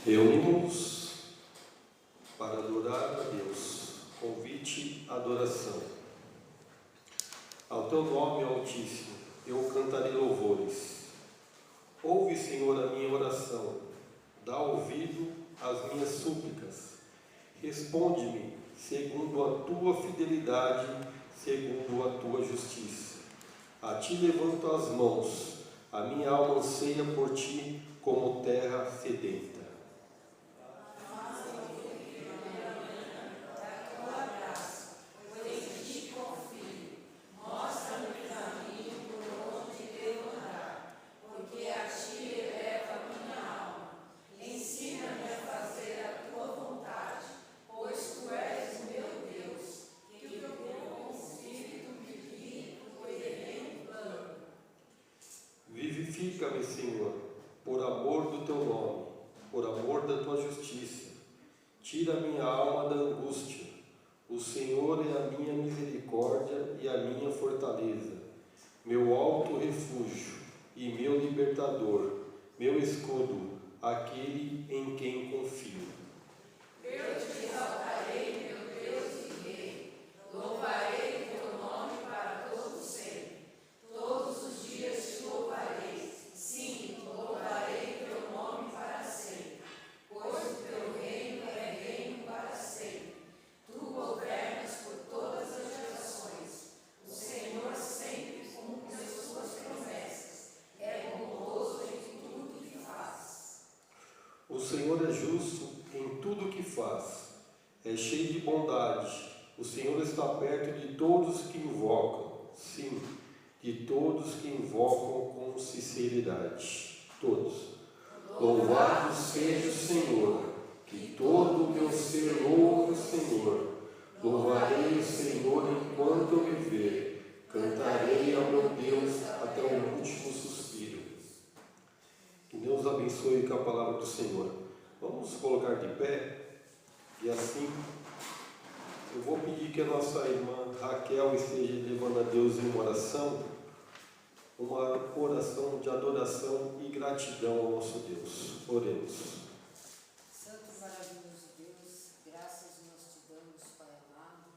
Reunimos para adorar a Deus. Convite à adoração. Ao teu nome, Altíssimo, eu cantarei louvores. Ouve, Senhor, a minha oração. Dá ouvido às minhas súplicas. Responde-me segundo a tua fidelidade, segundo a tua justiça. A ti levanto as mãos. A minha alma anseia por ti como terra sedenta. Vivifica-me, Senhor, por amor do teu nome, por amor da tua justiça. Tira minha alma da angústia. O Senhor é a minha misericórdia e a minha fortaleza, meu alto refúgio e meu libertador, meu escudo, aquele em quem confio. Eu te exaltarei, meu Deus e Rei, louvarei o teu nome para todo sempre. Todos os dias te louvarei, sim, louvarei o teu nome para sempre, pois o teu reino é reino para sempre. Tu governas por todas as gerações. O Senhor sempre cumpre as suas promessas. É bondoso em tudo que faz. O Senhor é justo em tudo o que faz, é cheio de bondade. O Senhor está perto de todos que invocam, sim, de todos que invocam com sinceridade. Todos. Louvado seja o Senhor, que todo o meu ser louve o Senhor. Louvarei o Senhor enquanto eu viver, cantarei ao meu Deus até o último suspiro. Que Deus abençoe com a palavra do Senhor. Vamos colocar de pé e assim eu vou pedir que a nossa irmã Raquel esteja levando a Deus em uma oração de adoração e gratidão ao nosso Deus. Oremos. Santo e maravilhoso Deus, graças nós te damos, Pai amado,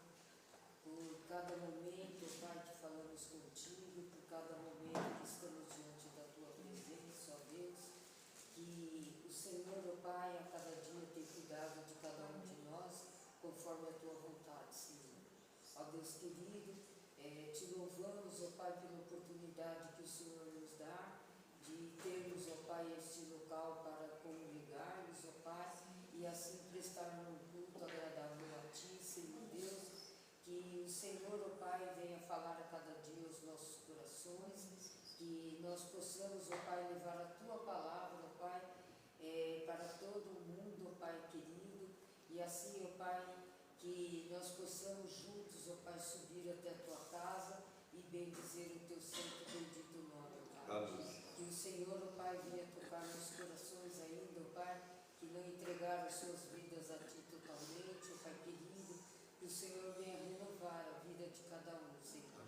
por cada momento, Pai, que falamos contigo, por cada momento que estamos diante da tua presença, ó Deus, que o Senhor, ó Pai, a cada dia tem cuidado de cada um de nós, conforme a tua vontade, Senhor. Ó Deus querido, te louvamos, ó Pai, pela oportunidade que o Senhor nos dá de termos, ó Pai, este local para congregarmos, ó Pai, e assim prestarmos um culto agradável a Ti, Senhor Deus. Que o Senhor, ó Pai, venha falar a cada dia aos nossos corações, que nós possamos, ó Pai, levar a Tua palavra, ó Pai, para todo o mundo, ó Pai querido, e assim, ó Pai, que nós possamos juntos, ó Pai, subir até a Tua casa e bendizer o Teu santo e bendito nome, ó Pai. Amém. Que o Senhor, ó Pai, venha tocar nos corações ainda, ó Pai, que não entregaram suas vidas a Ti totalmente, ó Pai querido, que o Senhor venha renovar a vida de cada um, Senhor.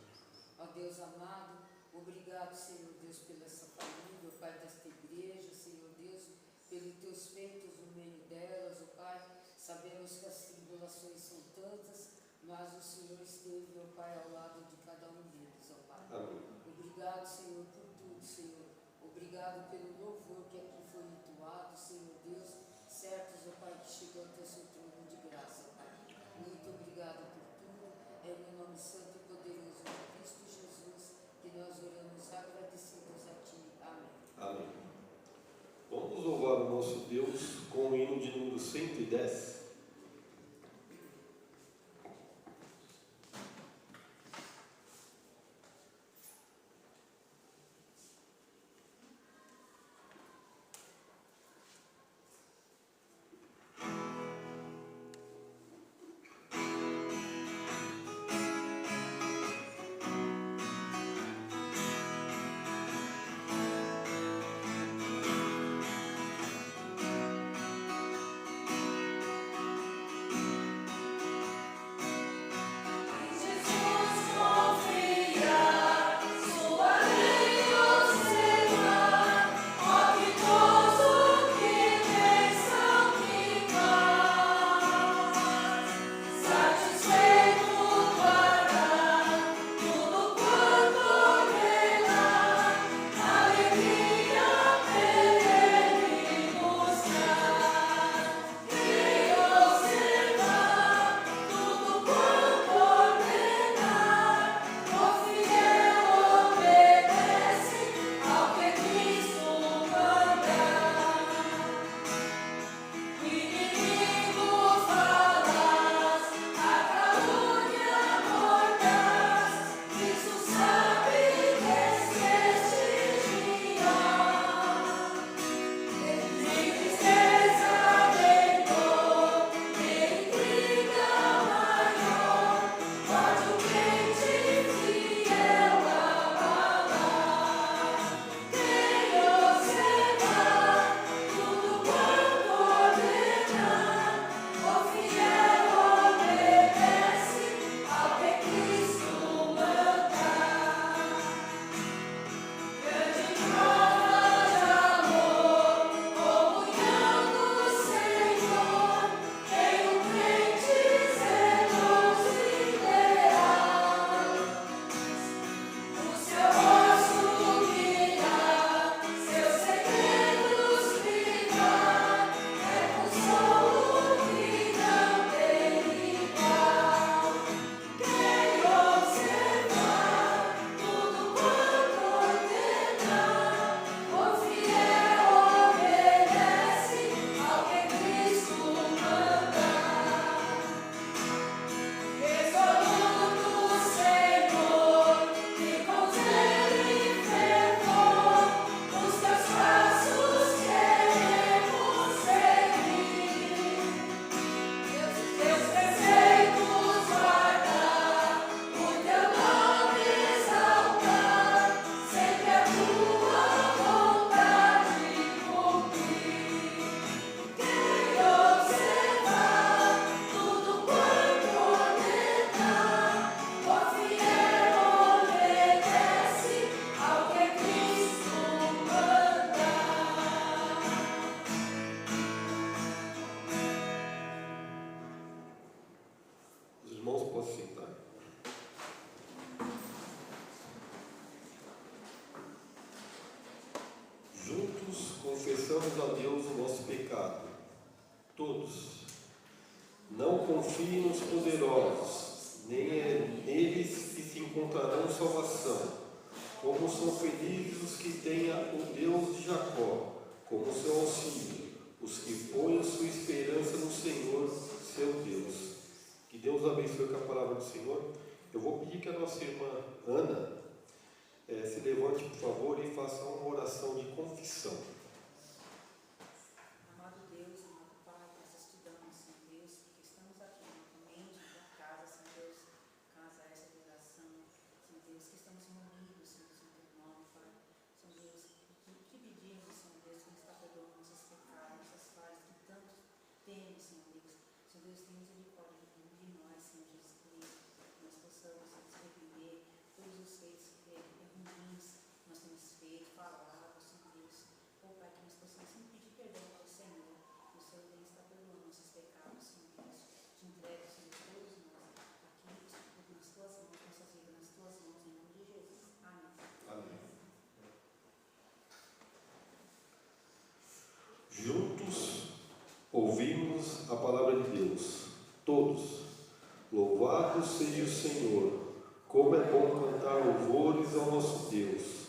Ó Deus amado, obrigado, Senhor Deus, pela essa família, ó Pai, desta igreja, Senhor Deus, pelos Teus feitos no meio delas, ó Pai. Sabemos que as tribulações são tantas, mas o Senhor esteve, ó Pai, ao lado de cada um deles, ó Pai. Amém. Obrigado, Senhor, por tudo, Senhor. Obrigado pelo louvor que aqui foi entoado, Senhor Deus, certos, ó Pai, que chegou até o seu trono de graça, ó Pai. Muito obrigado por tudo. É no nome santo e poderoso de Cristo Jesus que nós oramos agradecidos a Ti. Amém. Amém. Vamos louvar o nosso Deus com o hino de número 110. confessamos a Deus o nosso pecado. Todos. Não confie nos poderosos, nem é neles que se encontrarão salvação. Como são felizes os que têm o Deus de Jacó como seu auxílio, os que põem sua esperança no Senhor, seu Deus. Que Deus abençoe com a palavra do Senhor. Eu vou pedir que a nossa irmã Ana se levante, por favor, e faça uma oração de confissão. Amado Deus, amado Pai, nós te damos, Senhor Deus, porque estamos aqui novamente na tua casa, Senhor Deus, casa essa de oração, Senhor Deus, que estamos reunidos, Senhor Deus, no teu nome, Pai, Senhor Deus, que pedimos, Senhor Deus, que nos está perdoando nossos pecados, nossas falhas, que tanto temos, Senhor Deus, tem misericórdia de nós, Senhor Jesus Cristo, que nós possamos nos arrepender todos os feitos ruins que nós temos feito, falado, Senhor Deus, Pai, que nós possamos sempre pedir perdão ao Senhor, que o Senhor tem está perdoando nossos pecados, Senhor Deus, te entrego, Senhor, todos nós, aqui nas tuas mãos, nossas vidas nas tuas mãos, em nome de Jesus. Amém. Amém. Juntos ouvimos a palavra de Deus. Todos. Louvado seja o Senhor. Como é bom cantar louvores ao nosso Deus.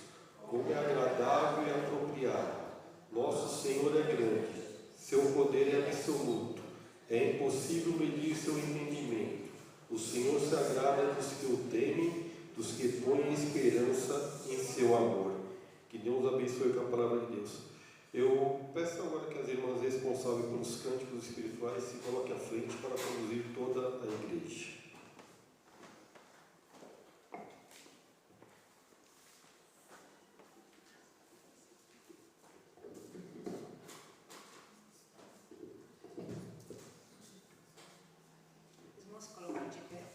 Como é agradável e apropriado. Nosso Senhor é grande. Seu poder é absoluto. É impossível medir seu entendimento. O Senhor se agrada dos que o temem, dos que põem esperança em seu amor. Que Deus abençoe com a palavra de Deus. Eu peço agora que as irmãs responsáveis pelos cânticos espirituais se coloquem à frente para conduzir toda a igreja. Irmãos, colocar de pé.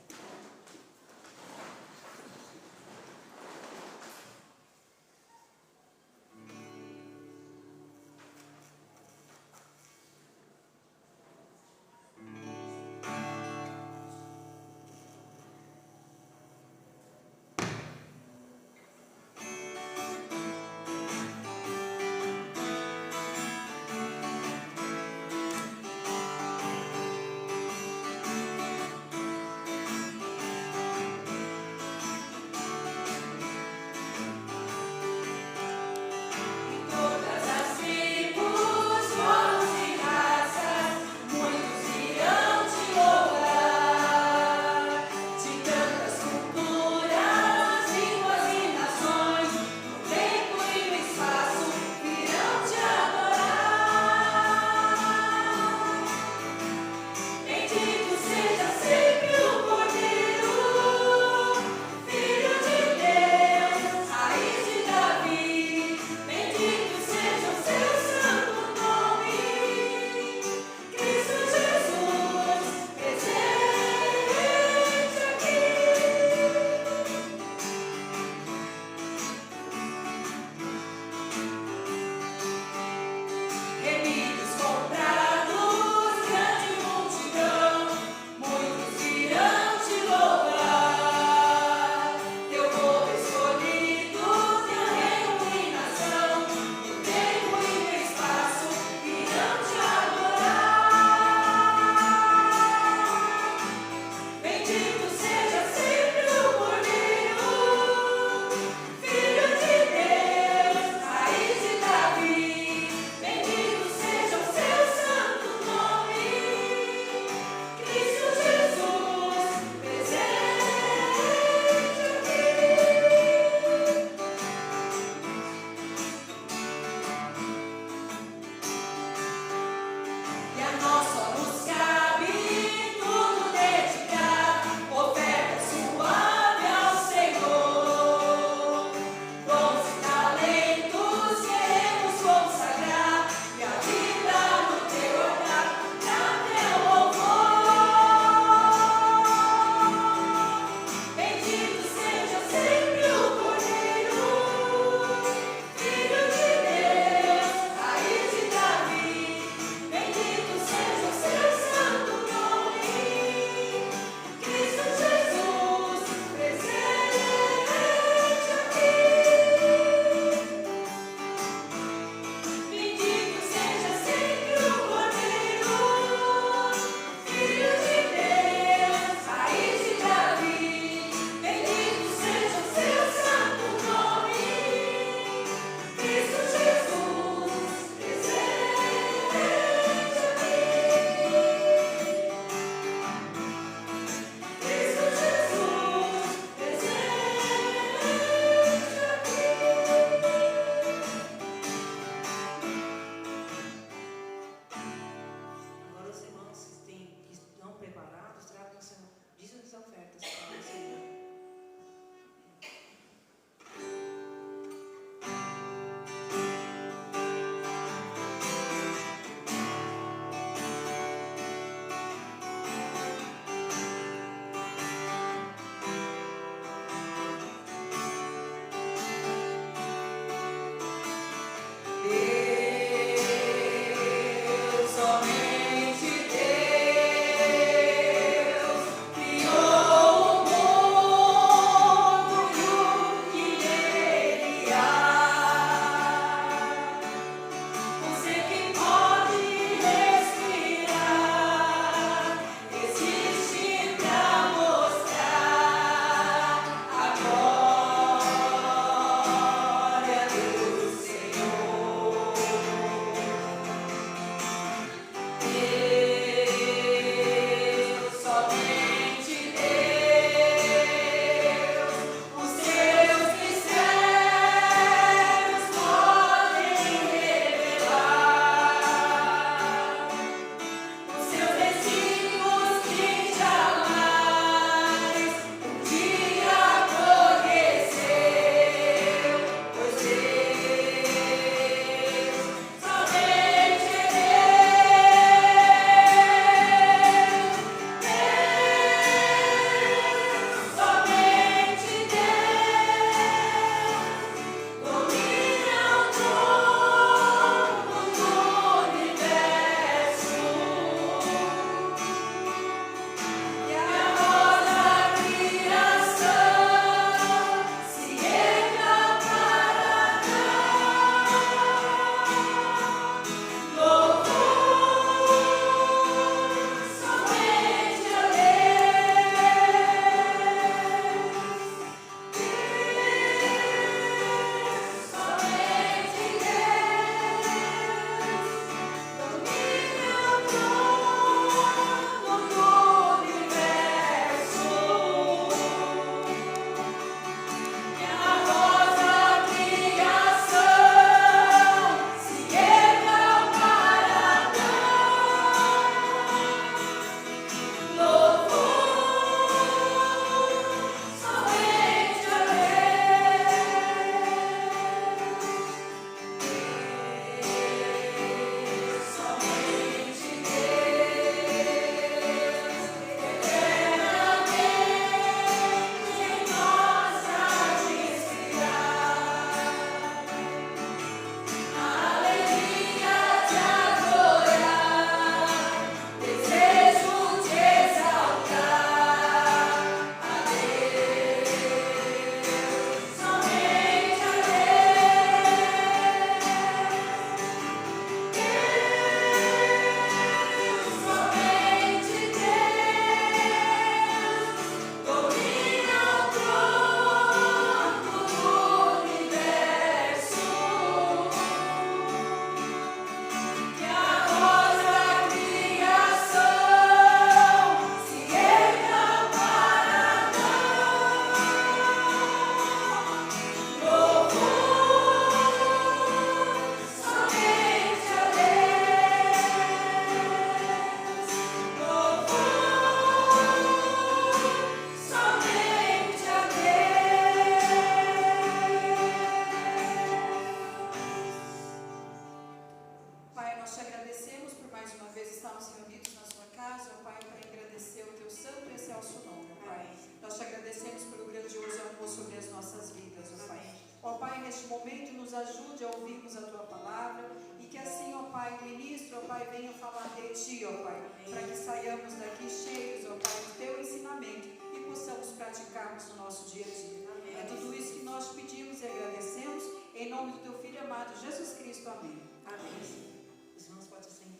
por mais uma vez estarmos reunidos na sua casa, ó Pai, para agradecer o teu santo e excelso nome, ó Pai. Nós te agradecemos pelo grandioso amor sobre as nossas vidas, ó Pai. Ó Pai, neste momento nos ajude a ouvirmos a tua palavra e que assim, ó Pai, o ministro, ó Pai, venha falar de ti, ó Pai, para que saiamos daqui cheios, ó Pai, do teu ensinamento e possamos praticarmos no nosso dia a dia. É tudo isso que nós pedimos e agradecemos, em nome do teu Filho amado, Jesus Cristo. Amém. Amém. Os irmãos podem sentar.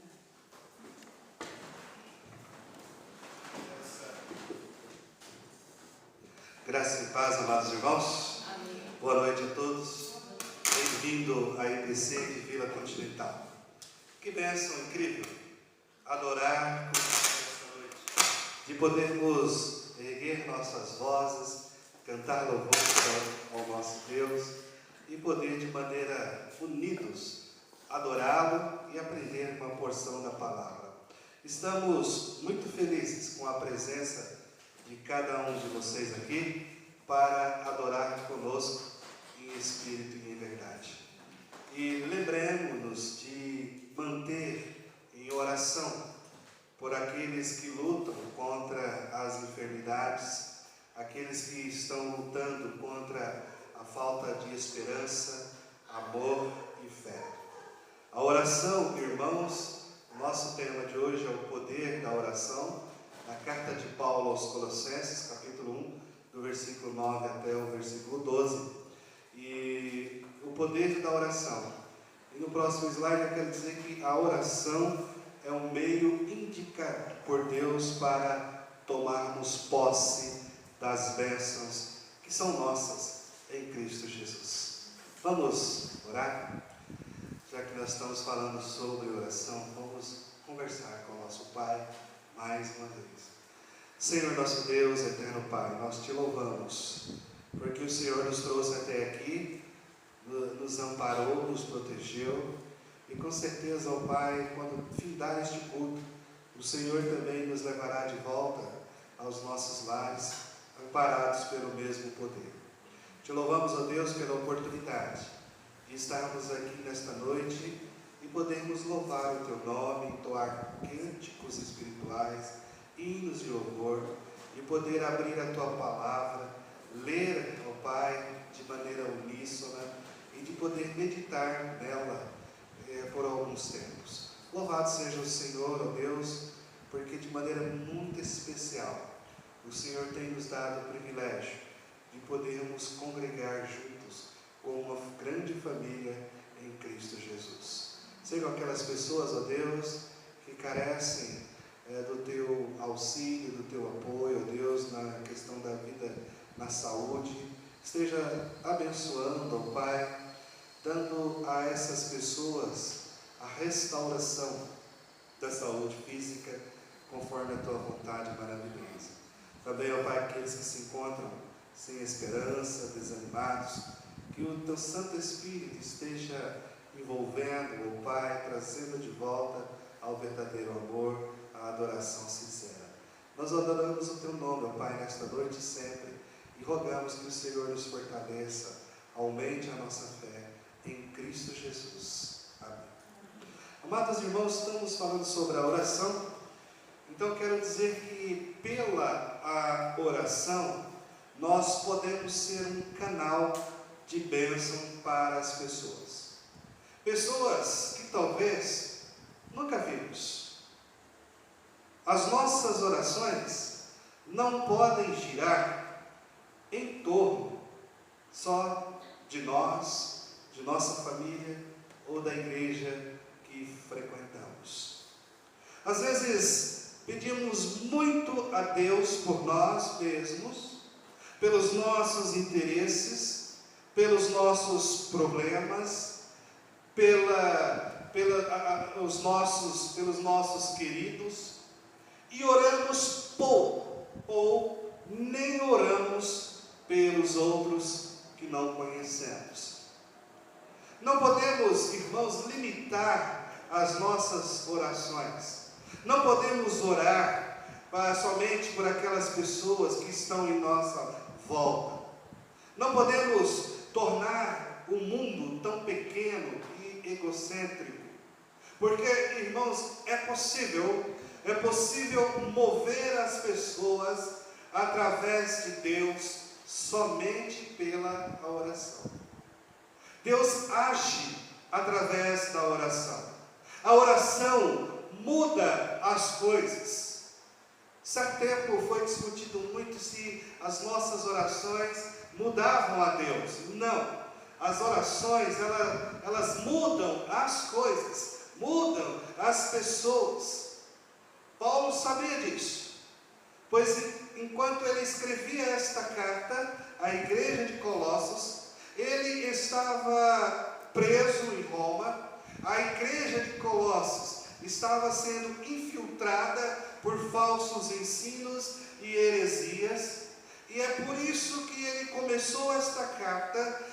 Graça e paz, amados irmãos. Amém. Boa noite a todos. Bem-vindo à IPC de Vila Continental. Que bênção incrível adorar esta noite, de podermos erguer nossas vozes, cantar louvores ao nosso Deus e poder de maneira unidos adorá-lo e aprender uma porção da palavra. Estamos muito felizes com a presença de cada um de vocês aqui para adorar conosco em espírito e em verdade. E lembremos-nos de manter em oração por aqueles que lutam contra as enfermidades, aqueles que estão lutando contra a falta de esperança, amor e fé. A oração, irmãos, o nosso tema de hoje é o poder da oração, na carta de Paulo aos Colossenses, capítulo 1, do versículo 9 até o versículo 12. E o poder da oração. E no próximo slide eu quero dizer que a oração é um meio indicado por Deus para tomarmos posse das bênçãos que são nossas em Cristo Jesus. Vamos orar? Já que nós estamos falando sobre oração, vamos conversar com o nosso Pai mais uma vez. Senhor nosso Deus, eterno Pai, nós te louvamos, porque o Senhor nos trouxe até aqui, nos amparou, nos protegeu, e com certeza, ó Pai, quando findar este culto, o Senhor também nos levará de volta aos nossos lares, amparados pelo mesmo poder. Te louvamos, ó Deus, pela oportunidade de estarmos aqui nesta noite e podermos louvar o Teu nome, entoar cânticos espirituais, hinos de louvor, e poder abrir a Tua palavra, ler, ó Pai, de maneira uníssona, e de poder meditar nela por alguns tempos. Louvado seja o Senhor, ó Deus, porque de maneira muito especial o Senhor tem nos dado o privilégio de podermos congregar juntos como uma grande família em Cristo Jesus. Sejam aquelas pessoas, ó Deus, que carecem do Teu auxílio, do Teu apoio, ó Deus, na questão da vida, na saúde. Esteja abençoando, ó Pai, dando a essas pessoas a restauração da saúde física, conforme a Tua vontade maravilhosa. Também, ó Pai, aqueles que se encontram sem esperança, desanimados, que o Teu Santo Espírito esteja envolvendo, ó Pai, trazendo de volta ao verdadeiro amor, à adoração sincera. Nós adoramos o Teu nome, ó Pai, nesta noite e sempre, e rogamos que o Senhor nos fortaleça, aumente a nossa fé em Cristo Jesus. Amém. Amados irmãos, estamos falando sobre a oração. Então quero dizer que pela a oração nós podemos ser um canal de bênção para as pessoas. Pessoas que talvez nunca vimos. As nossas orações não podem girar em torno só de nós, de nossa família ou da igreja que frequentamos. Às vezes pedimos muito a Deus por nós mesmos, pelos nossos interesses, pelos nossos problemas, pelos nossos queridos, e oramos pouco, ou nem oramos pelos outros que não conhecemos. Não podemos, irmãos, limitar as nossas orações. Não podemos orar somente por aquelas pessoas que estão em nossa volta. Não podemos tornar o mundo tão pequeno e egocêntrico. Porque, irmãos, é possível mover as pessoas através de Deus somente pela oração. Deus age através da oração. A oração muda as coisas. Certo tempo foi discutido muito se as nossas orações mudavam a Deus. Não. As orações, elas mudam as coisas, mudam as pessoas. Paulo sabia disso, pois enquanto ele escrevia esta carta à igreja de Colossos, ele estava preso em Roma. A igreja de Colossos estava sendo infiltrada por falsos ensinos e heresias, e é por isso que ele começou esta carta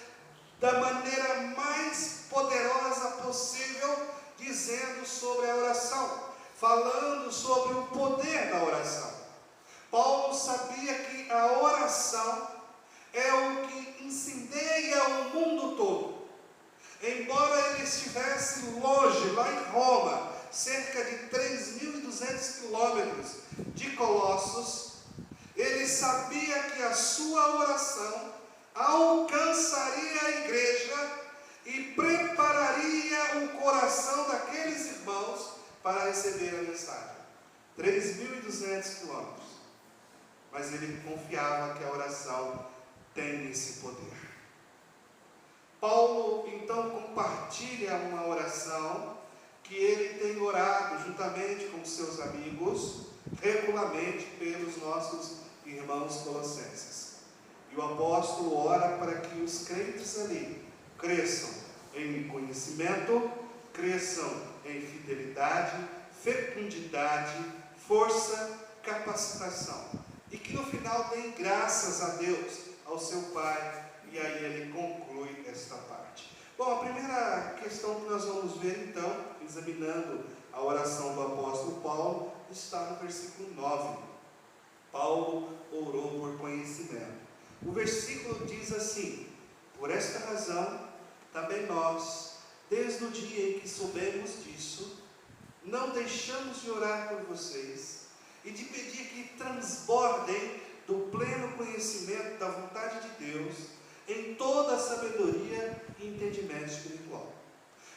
da maneira mais poderosa possível, dizendo sobre a oração, falando sobre o poder da oração. Paulo sabia que a oração é o que incendeia o mundo todo. Embora ele estivesse longe, lá em Roma, cerca de 3.200 quilômetros de Colossos, ele sabia que a sua oração alcançaria a igreja e prepararia o coração daqueles irmãos para receber a mensagem. 3.200 quilômetros. Mas ele confiava que a oração tem esse poder. Paulo então compartilha uma oração que ele tem orado juntamente com seus amigos regularmente pelos nossos irmãos colossenses. E o apóstolo ora para que os crentes ali cresçam em conhecimento, cresçam em fidelidade, fecundidade, força, capacitação. E que no final deem graças a Deus, ao seu Pai. E aí ele conclui esta parte. Bom, a primeira questão que nós vamos ver então, examinando a oração do apóstolo Paulo, está no versículo 9. Paulo orou por conhecimento. O versículo diz assim: por esta razão, também nós, desde o dia em que soubemos disso, não deixamos de orar por vocês e de pedir que transbordem do pleno conhecimento da vontade de Deus em toda a sabedoria e entendimento espiritual.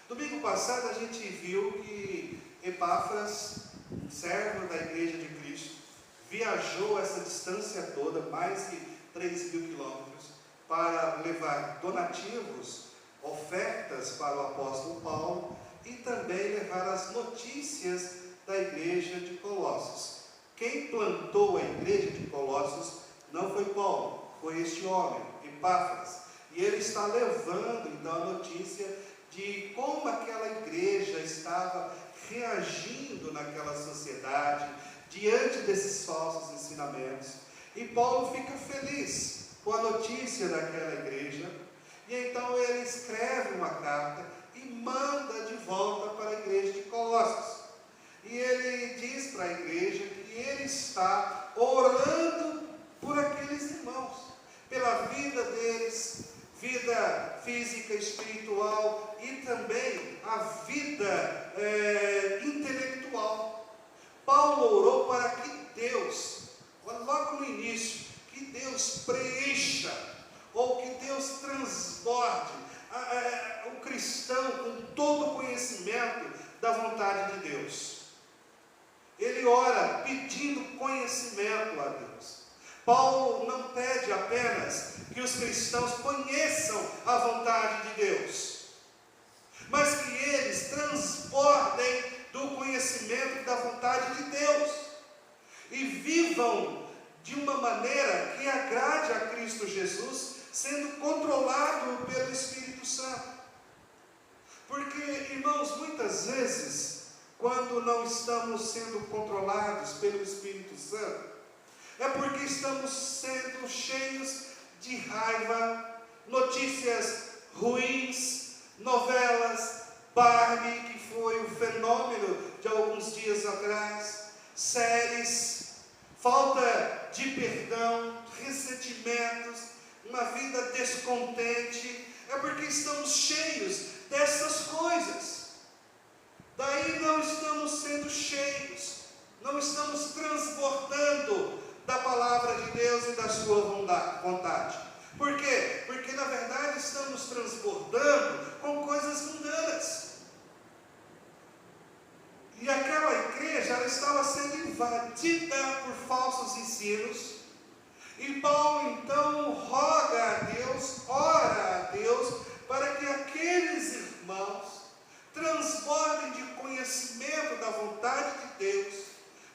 Domingo passado a gente viu que Epáfras, um servo da igreja de Cristo, viajou essa distância toda, mais de 3.000 quilômetros, para levar donativos, ofertas para o apóstolo Paulo e também levar as notícias da igreja de Colossos. Quem plantou a igreja de Colossos não foi Paulo, foi este homem, Epáfras. E ele está levando então a notícia de como aquela igreja estava reagindo naquela sociedade, diante desses falsos ensinamentos. E Paulo fica feliz com a notícia daquela igreja, e então ele escreve uma carta e manda de volta para a igreja de Colossos. E ele diz para a igreja que ele está orando por aqueles irmãos, pela vida deles, vida física, espiritual e também a vida intelectual. Paulo orou para que Deus, logo no início, que Deus preencha, ou que Deus transborde o cristão com todo o conhecimento da vontade de Deus. Ele ora pedindo conhecimento a Deus. Paulo não pede apenas que os cristãos conheçam a vontade de Deus, mas que eles transbordem do conhecimento da vontade de Deus e vivam de uma maneira que agrade a Cristo Jesus, sendo controlado pelo Espírito Santo. Porque, irmãos, muitas vezes, quando não estamos sendo controlados pelo Espírito Santo, é porque estamos sendo cheios de raiva, notícias ruins, novelas, Barbie, que foi o fenômeno de alguns dias atrás, séries, falta de perdão, ressentimentos, uma vida descontente, é porque estamos cheios dessas coisas. daí não estamos sendo cheios, não estamos transbordando da palavra de Deus e da sua vontade. Por quê? Porque na verdade estamos transbordando com coisas mundanas. E aquela igreja, ela estava sendo invadida por falsos ensinos. E Paulo então roga a Deus, ora a Deus, para que aqueles irmãos transbordem de conhecimento da vontade de Deus,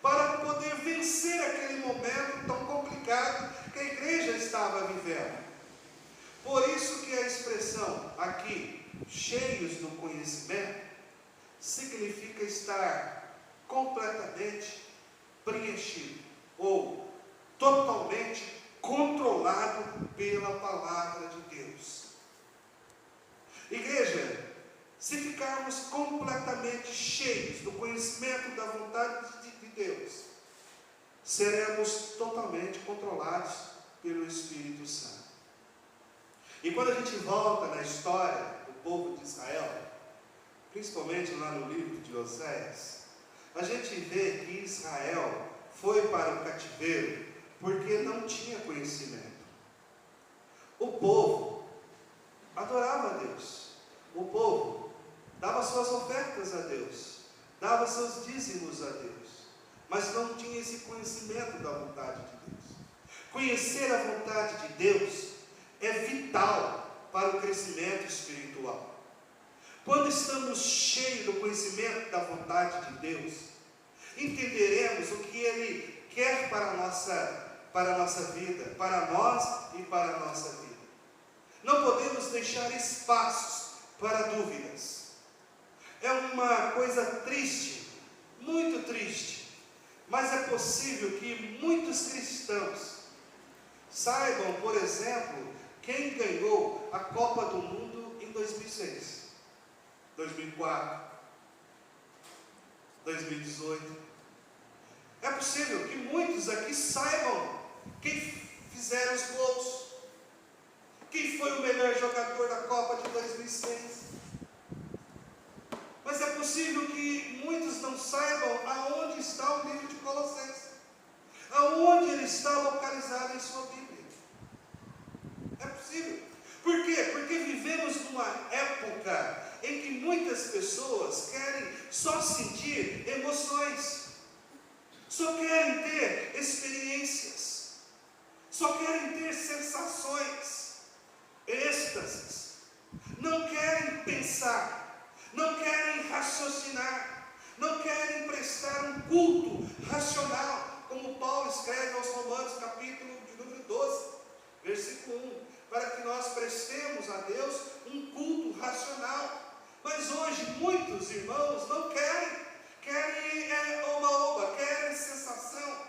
para poder vencer aquele momento tão complicado que a igreja estava vivendo. Por isso que a expressão aqui, cheios do conhecimento, significa estar completamente preenchido, ou totalmente controlado pela palavra de Deus. Igreja, se ficarmos completamente cheios do conhecimento da vontade de Deus, seremos totalmente controlados pelo Espírito Santo. E quando a gente volta na história do povo de Israel, principalmente lá no livro de Oséias, a gente vê que Israel foi para o cativeiro porque não tinha conhecimento. O povo adorava a Deus, o povo dava suas ofertas a Deus, dava seus dízimos a Deus, mas não tinha esse conhecimento da vontade de Deus. Conhecer a vontade de Deus é vital para o crescimento espiritual. Quando estamos cheios do conhecimento da vontade de Deus, entenderemos o que Ele quer para a nossa vida, para nós e para a nossa vida. Não podemos deixar espaços para dúvidas. É uma coisa triste, muito triste, mas é possível que muitos cristãos saibam, por exemplo, quem ganhou a Copa do Mundo em 2006, 2004, 2018. É possível que muitos aqui saibam quem fizeram os gols, quem foi o melhor jogador da Copa de 2006. Mas é possível que muitos não saibam aonde está o livro de Colossenses, aonde ele está localizado em sua Bíblia. É possível. Por quê? Porque vivemos numa época em que muitas pessoas querem só sentir emoções, só querem ter experiências, só querem ter sensações, êxtases, não querem pensar, não querem raciocinar, não querem prestar um culto racional, como Paulo escreve aos Romanos, capítulo de número 12, versículo 1, para que nós prestemos a Deus um culto racional. Mas hoje muitos irmãos não querem oba-oba, querem sensação,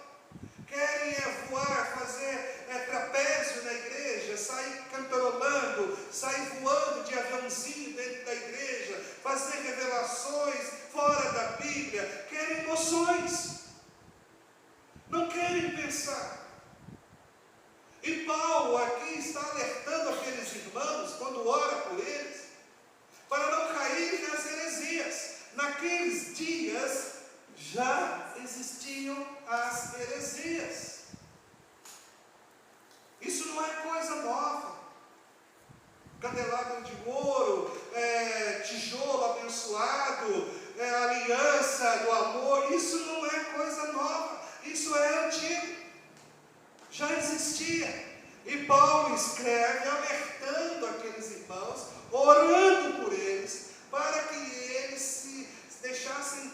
querem voar, fazer trapézio na igreja, sair cantarolando, sair voando de aviãozinho dentro da igreja, fazer revelações fora da Bíblia, querem emoções, não querem pensar. E Paulo aqui está alertando aqueles irmãos, quando ora por eles, para não caírem nas heresias. Naqueles dias já existiam as heresias. Isso não é coisa nova. Candelabro de ouro, tijolo abençoado, aliança do amor, isso não é coisa nova, isso é antigo. Já existia. E Paulo escreve alertando aqueles irmãos, orando por eles, para que eles se deixassem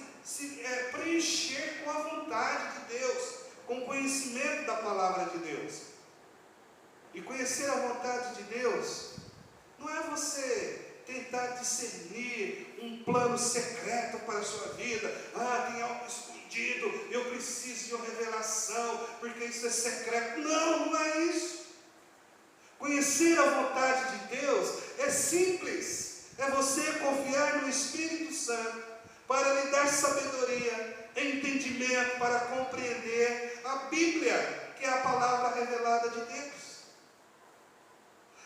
preencher com a vontade de Deus, com o conhecimento da palavra de Deus. E conhecer a vontade de Deus não é você tentar discernir um plano secreto para a sua vida. Tem algo escondido, eu preciso de uma revelação, porque isso é secreto. Não é isso. Conhecer a vontade de Deus é simples. É você confiar no Espírito Santo para lhe dar sabedoria, entendimento para compreender a Bíblia, que é a palavra revelada de Deus.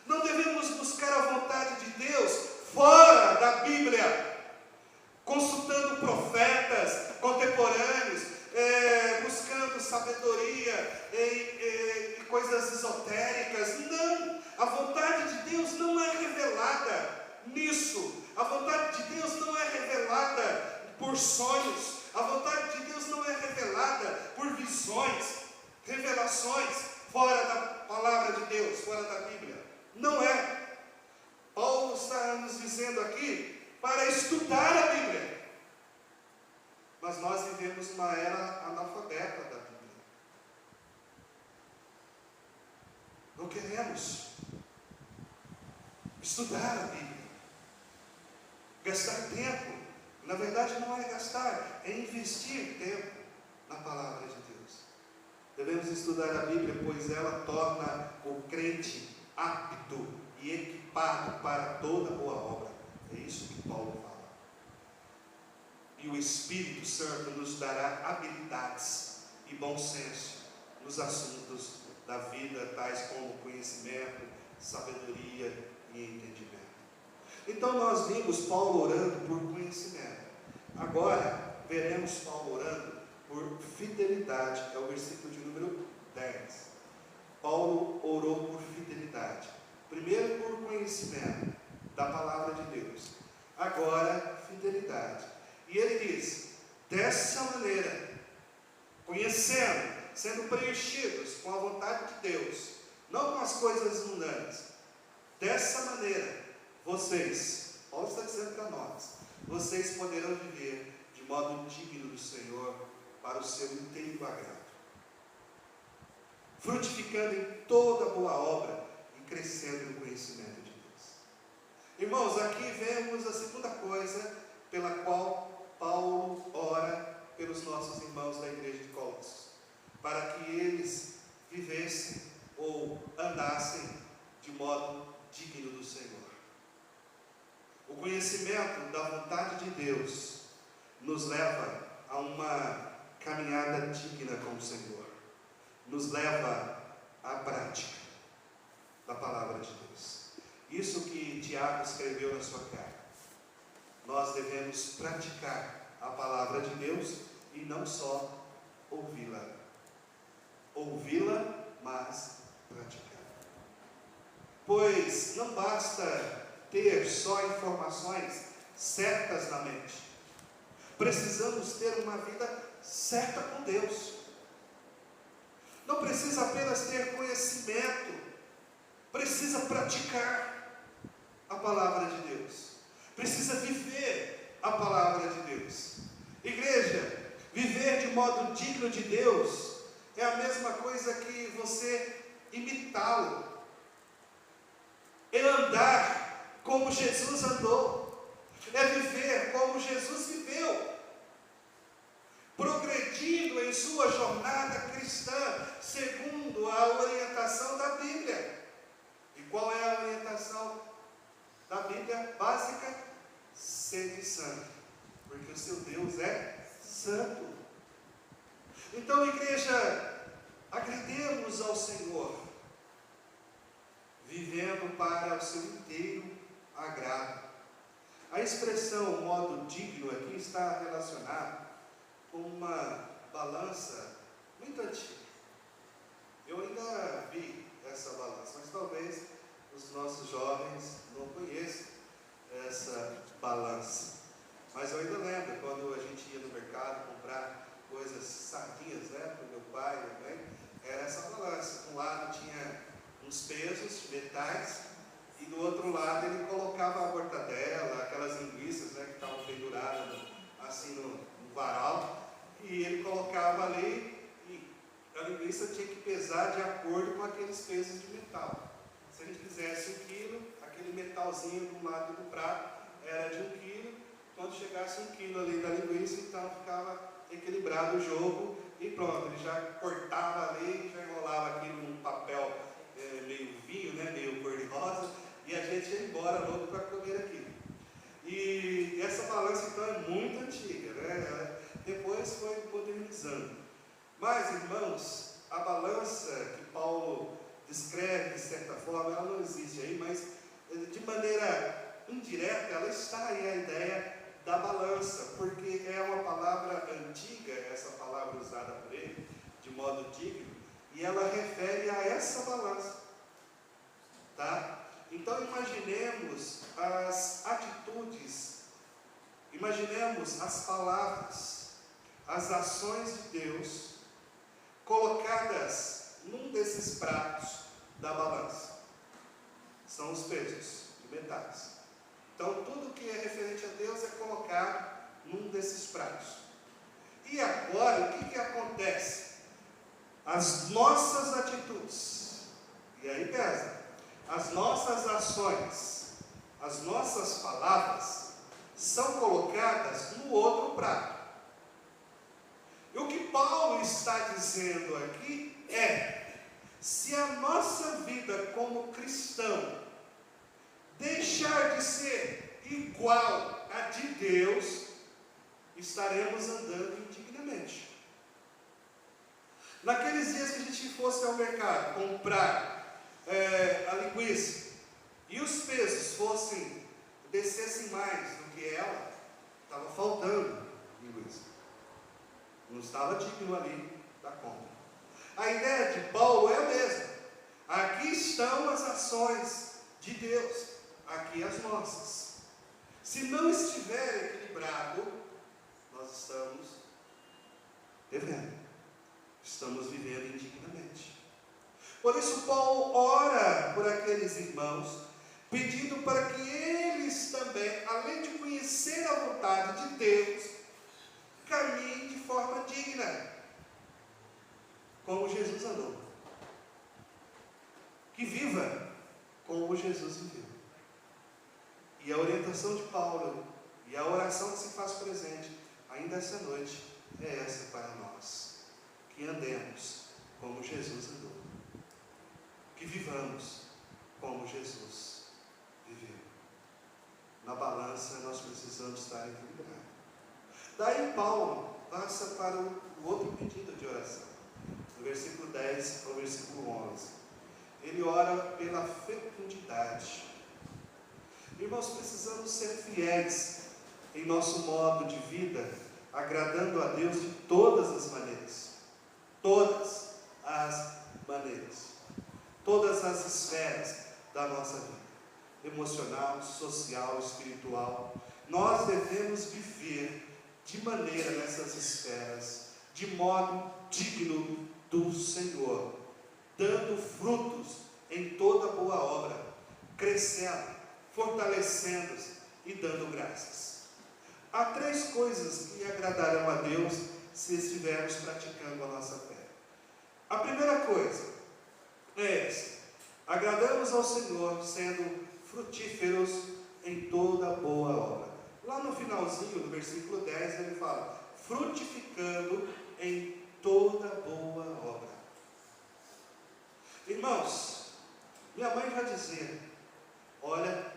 Não devemos buscar a vontade de Deus fora da Bíblia. consultando profetas contemporâneos, buscando sabedoria em coisas esotéricas. Não! A vontade de Deus não é revelada nisso. A vontade de Deus não é revelada por sonhos. A vontade de Deus não é revelada por visões, revelações fora da palavra de Deus, fora da Bíblia. Não é. Paulo está nos dizendo aqui para estudar a Bíblia. Mas nós vivemos uma era analfabeta da Bíblia. Não queremos estudar a Bíblia. Gastar tempo. Na verdade não é gastar, é investir tempo na palavra de Deus. Devemos estudar a Bíblia, pois ela torna o crente apto e equipado para toda boa obra. É isso que Paulo fala. E o Espírito Santo nos dará habilidades e bom senso nos assuntos da vida, tais como conhecimento, sabedoria e entendimento. Então nós vimos Paulo orando por conhecimento. Agora veremos Paulo orando por fidelidade, que é o versículo de número 10. Paulo orou por fidelidade. Primeiro por conhecimento da palavra de Deus. Agora, fidelidade. E ele diz, dessa maneira, conhecendo, sendo preenchidos com a vontade de Deus, não com as coisas mundanas. Dessa maneira, vocês, Paulo está dizendo para nós, vocês poderão viver de modo digno do Senhor, para o seu inteiro agrado, frutificando em toda boa obra e crescendo no conhecimento de Deus. Irmãos, aqui vemos a segunda coisa pela qual Paulo ora pelos nossos irmãos da igreja de Colossos, para que eles vivessem ou andassem de modo digno do Senhor. O conhecimento da vontade de Deus nos leva a uma caminhada digna com o Senhor, nos leva à prática da palavra de Deus. Isso que Tiago escreveu na sua carta. Nós devemos praticar a palavra de Deus e não só ouvi-la. Ouvi-la, mas praticar. Pois não basta ter só informações certas na mente. Precisamos ter uma vida certa com Deus. Não precisa apenas ter conhecimento, precisa praticar a palavra de Deus. Precisa viver a palavra de Deus. Igreja, viver de modo digno de Deus é a mesma coisa que você imitá-lo. É andar como Jesus andou. É viver como Jesus viveu. Progredindo em sua jornada cristã, segundo a orientação da Bíblia. E qual é a orientação da Bíblia básica? Sede santo, porque o seu Deus é santo. Então, igreja, agrademos ao Senhor, vivendo para o seu inteiro agrado. A expressão modo digno aqui está relacionada com uma balança muito antiga. Eu ainda vi essa balança, mas talvez os nossos jovens não conheçam essa balança. Mas eu ainda lembro quando a gente ia no mercado comprar coisas sardinhas, para o meu pai, minha mãe, era essa balança. Um lado tinha uns pesos, metais, e do outro lado ele colocava a mortadela, aquelas linguiças, que estavam penduradas assim no varal, e ele colocava ali, e a linguiça tinha que pesar de acordo com aqueles pesos de metal. Se a gente fizesse 1 quilo, aquele metalzinho do lado do prato era de 1 quilo, quando chegasse 1 quilo ali da linguiça, então ficava equilibrado o jogo, e pronto, ele já cortava ali, já enrolava aquilo num papel meio vinho, meio cor-de-rosa, e a gente ia embora logo para comer aquilo. E essa balança então é muito antiga, depois foi modernizando. Mas, irmãos, a balança que Paulo descreve de certa forma, ela não existe aí, mas de maneira indireta ela está aí a ideia da balança, porque é uma palavra antiga, essa palavra usada por ele, de modo digno, e ela refere a essa balança. Tá? Então imaginemos as atitudes, imaginemos as palavras, as ações de Deus colocadas num desses pratos da balança. São os pesos de metais. Então tudo que é referente a Deus é colocado num desses pratos. E agora o que acontece? As nossas atitudes, e aí pesa, as nossas ações, as nossas palavras são colocadas no outro prato. E o que Paulo está dizendo aqui é: se a nossa vida como cristão deixar de ser igual a de Deus, estaremos andando indignamente. Naqueles dias que a gente fosse ao mercado comprar a linguiça, e os pesos descessem mais do que ela, estava faltando linguiça, não estava digno ali da compra. A ideia de Paulo é a mesma. Aqui estão as ações de Deus, aqui as nossas. Se não estiver equilibrado, nós estamos devendo, estamos vivendo indignamente. Por isso Paulo ora por aqueles irmãos, pedindo para que eles também, além de conhecer a vontade de Deus, caminhem de forma digna, como Jesus andou. Que viva como Jesus viveu. E a orientação de Paulo e a oração que se faz presente ainda essa noite é essa para nós: que andemos como Jesus andou, que vivamos como Jesus viveu. Na balança nós precisamos estar equilibrados. Daí Paulo passa para o outro pedido de oração, do versículo 10 ao versículo 11. Ele ora pela fecundidade. Irmãos, precisamos ser fiéis em nosso modo de vida, agradando a Deus de todas as maneiras. Todas as maneiras. Todas as esferas da nossa vida. Emocional, social, espiritual. Nós devemos viver de maneira nessas esferas, de modo digno do Senhor, dando frutos em toda boa obra, crescendo, fortalecendo-se e dando graças. Há 3 coisas que agradarão a Deus se estivermos praticando a nossa fé. A primeira coisa é essa: agradamos ao Senhor sendo frutíferos em toda boa obra. Lá no finalzinho do versículo 10 ele fala: frutificando em toda boa obra. Irmãos, minha mãe vai dizer: olha,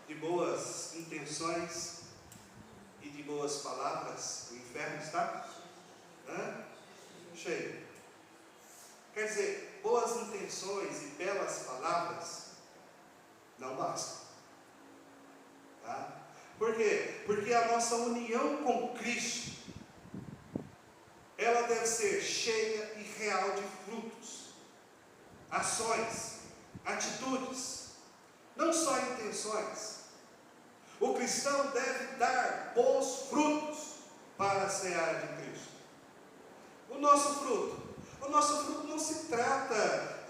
de boas intenções e de boas palavras, o inferno está cheio. Quer dizer, boas intenções e belas palavras não bastam. Tá? Por quê? Porque a nossa união com Cristo, ela deve ser cheia e real de frutos, ações, atitudes, não só intenções. O cristão deve dar bons frutos para a seara de Cristo. O nosso fruto não se trata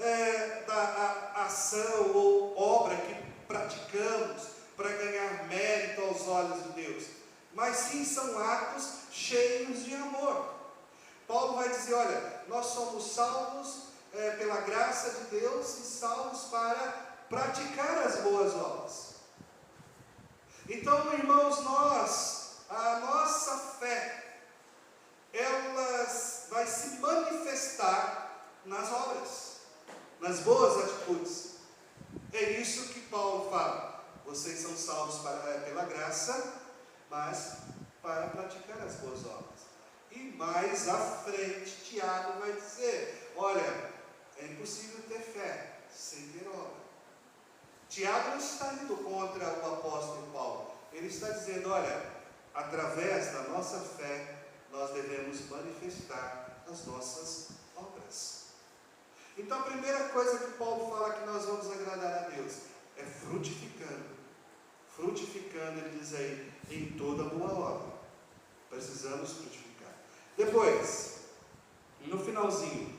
da ação ou obra que praticamos para ganhar mérito aos olhos de Deus, mas sim são atos cheios de amor. Paulo vai dizer: olha, nós somos salvos pela graça de Deus e salvos para praticar as boas obras. Então, irmãos, a nossa fé, ela vai se manifestar nas obras, nas boas atitudes. É isso que Paulo fala: vocês são salvos pela graça, mas para praticar as boas obras. E mais à frente, Tiago vai dizer: olha, é impossível ter fé sem ter obra. Tiago não está indo contra o apóstolo Paulo, Ele está dizendo, olha, através da nossa fé, nós devemos manifestar as nossas obras. Então a primeira coisa que Paulo fala que nós vamos agradar a Deus é frutificando. Frutificando, ele diz aí, em toda boa obra. Precisamos frutificar. Depois, no finalzinho,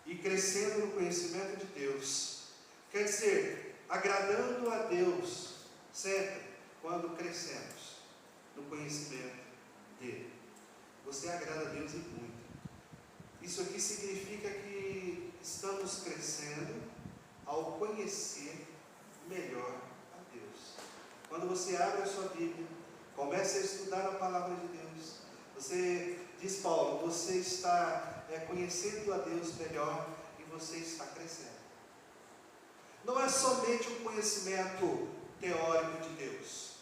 e crescendo no conhecimento de Deus. Quer dizer, agradando a Deus sempre quando crescemos no conhecimento dele. Você agrada a Deus em muito. Isso aqui significa que estamos crescendo ao conhecer melhor a Deus. Quando você abre a sua Bíblia, comece a estudar a palavra de Deus. Você, diz Paulo, você está conhecendo a Deus melhor e você está crescendo. Não é somente um conhecimento teórico de Deus.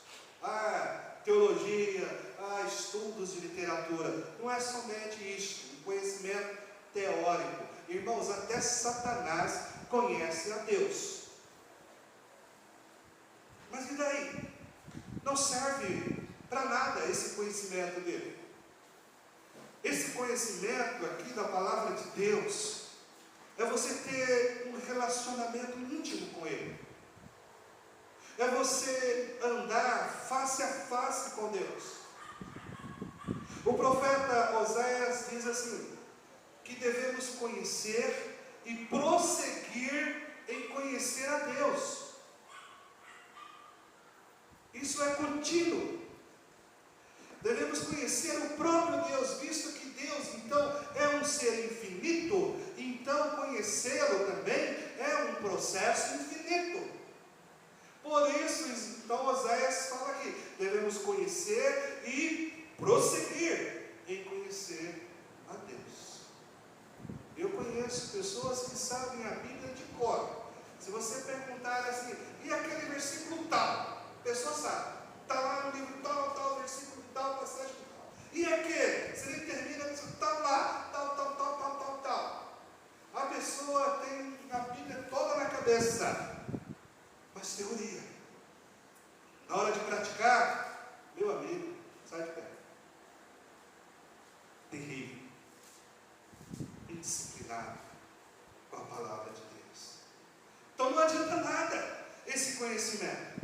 Teologia, estudos de literatura. Não é somente isso, um conhecimento teórico. Irmãos, até Satanás conhece a Deus. Mas e daí? Não serve para nada esse conhecimento dele. Esse conhecimento aqui da palavra de Deus é você ter um relacionamento íntimo com Ele. É você andar face a face com Deus. O profeta Oséias diz assim, que devemos conhecer e prosseguir em conhecer a Deus. Isso é contínuo. Devemos conhecer o próprio Deus, visto que Deus, então, é um ser infinito, então conhecê-lo também é um processo infinito. Por isso, então, Oséias fala aqui, devemos conhecer e prosseguir em conhecer a Deus. Eu conheço pessoas que sabem a Bíblia de cor. Se você perguntar assim, e aquele versículo tal? A pessoa sabe. Está lá no livro tal, versículo tal, passagem tal. E aquele? Se ele termina, está lá, tal. A pessoa tem a Bíblia toda na cabeça, mas teoria. Na hora de praticar, meu amigo, sai de perto. Terrível. Indisciplinado com a palavra de Deus. Então não adianta nada esse conhecimento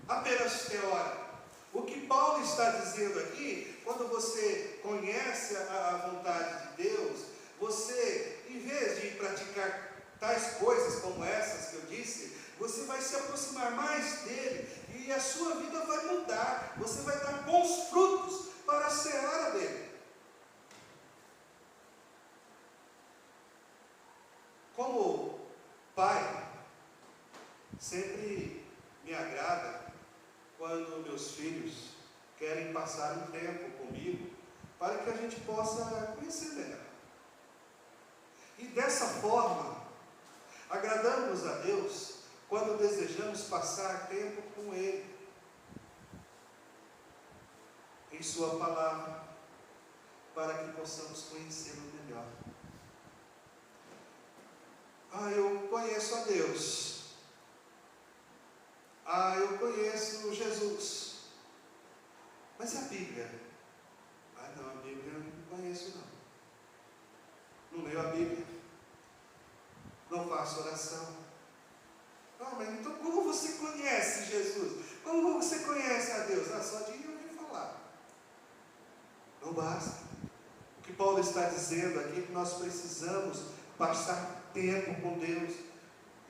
apenas teórico. O que Paulo está dizendo aqui, quando você conhece a vontade de Deus, você, em vez de praticar tais coisas como essas que eu disse, você vai se aproximar mais dele e a sua vida vai mudar. Você vai dar bons frutos para a seara dele. Como pai, sempre me agrada quando meus filhos querem passar um tempo comigo para que a gente possa conhecer melhor. E dessa forma, agradamos a Deus quando desejamos passar tempo com Ele, em Sua palavra, para que possamos conhecê-lo melhor. Eu conheço a Deus. Eu conheço Jesus. Mas a Bíblia? Não, a Bíblia eu não conheço não. Não leio a Bíblia. Não faço oração. Mas então como você conhece Jesus? Como você conhece a Deus? Só de ouvir falar. Não basta. O que Paulo está dizendo aqui é que nós precisamos passar tempo com Deus,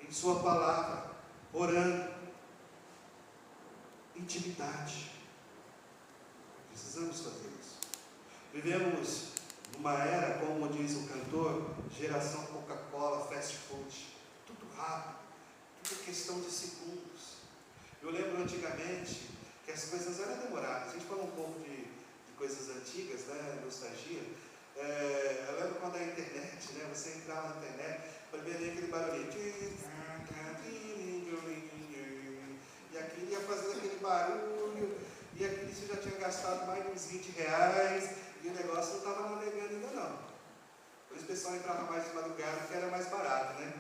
em Sua palavra, orando. Intimidade. Precisamos fazer isso. Vivemos numa era, como diz o cantor, geração Coca-Cola, fast food. Tudo rápido, tudo questão de segundos. Eu lembro antigamente que as coisas eram demoradas. A gente falou um pouco de coisas antigas, né? Nostalgia. Eu lembro quando a internet, né? Você entrava na internet, primeiro aquele barulhinho. E aquilo ia fazendo aquele barulho, e aquilo você já tinha gastado mais de uns R$20, e o negócio não estava navegando ainda não. Por isso o pessoal entrava mais de madrugada, porque era mais barato, né?